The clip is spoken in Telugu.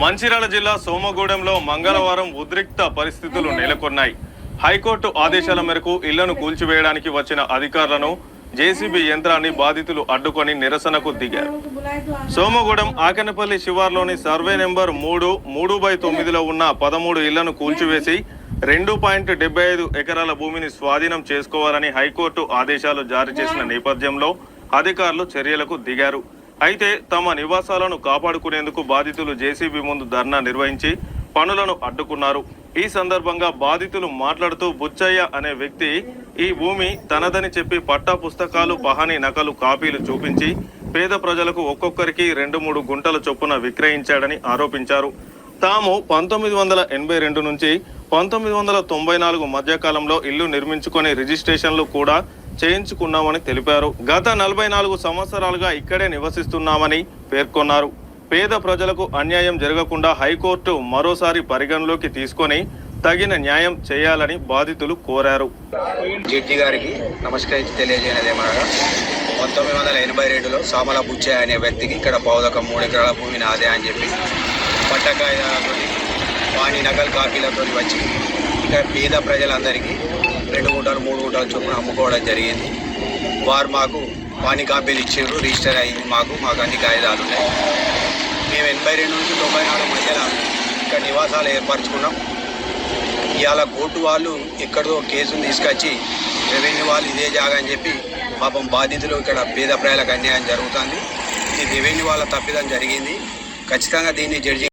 మంచిర్యాల జిల్లా సోమగూడెంలో మంగళవారం ఉద్రిక్త పరిస్థితులు నెలకొన్నాయి. హైకోర్టు ఆదేశాల మేరకు ఇళ్లను కూల్చివేయడానికి వచ్చిన అధికారులను జేసీబీ యంత్రాన్ని బాధితులు అడ్డుకొని నిరసనకు దిగారు. సోమగూడెం ఆకెనపల్లి శివార్లోని సర్వే నెంబర్ 3/9లో ఉన్న 13 ఇళ్లను కూల్చివేసి 2.75 ఎకరాల భూమిని స్వాధీనం చేసుకోవాలని హైకోర్టు ఆదేశాలు జారీ చేసిన నేపథ్యంలో అధికారులు చర్యలకు దిగారు. అయితే తమ నివాసాలను కాపాడుకునేందుకు బాధితులు జేసీబీ ముందు ధర్నా నిర్వహించి పనులను అడ్డుకున్నారు. ఈ సందర్భంగా బాధితులు మాట్లాడుతూ బుచ్చయ్య అనే వ్యక్తి ఈ భూమి తనదని చెప్పి పట్టా పుస్తకాలు, పహనీ నకలు కాపీలు చూపించి పేద ప్రజలకు ఒక్కొక్కరికి 2-3 గుంటల చొప్పున విక్రయించాడని ఆరోపించారు. తాము 1982 నుంచి 1994 మధ్యకాలంలో ఇల్లు నిర్మించుకొని రిజిస్ట్రేషన్లు కూడా చేయించుకున్నామని తెలిపారు. గత 44 సంవత్సరాలుగా ఇక్కడే నివసిస్తున్నామని పేర్కొన్నారు. పేద ప్రజలకు అన్యాయం జరగకుండా హైకోర్టు మరోసారి పరిగణలోకి తీసుకొని తగిన న్యాయం చేయాలని బాధితులు కోరారు. జడ్జి గారికి నమస్కరించి తెలియజేయనదేమనగా 1982లో సామల బుచ్చయ్య అనే వ్యక్తికి ఇక్కడ పౌదకం 3 ఎకరాల భూమి నాదే అని చెప్పి పట్టకాయలతో వాణి నగల్ కాపీలతో వచ్చి ఇక్కడ పేద ప్రజలందరికీ 2 గుంటలు 3 గుంటల చొప్పున అమ్ముకోవడం జరిగింది. వారు మాకు వాణి కాపీలు ఇచ్చారు, రిజిస్టర్ అయింది. మాకు అన్ని కాగితాలు ఉన్నాయి. మేము 82 నుంచి 94 మధ్యలో ఇక్కడ నివాసాలు ఏర్పరచుకున్నాం. ఇవాళ కోర్టు వాళ్ళు ఎక్కడో కేసును తీసుకొచ్చి రెవెన్యూ వాళ్ళు ఇదే జాగా అని చెప్పి పాపం బాధితులు ఇక్కడ పేద ప్రజలకు అన్యాయం జరుగుతుంది. ఇది రెవెన్యూ వాళ్ళ తప్పిదం జరిగింది. ఖచ్చితంగా దీన్ని జడ్జి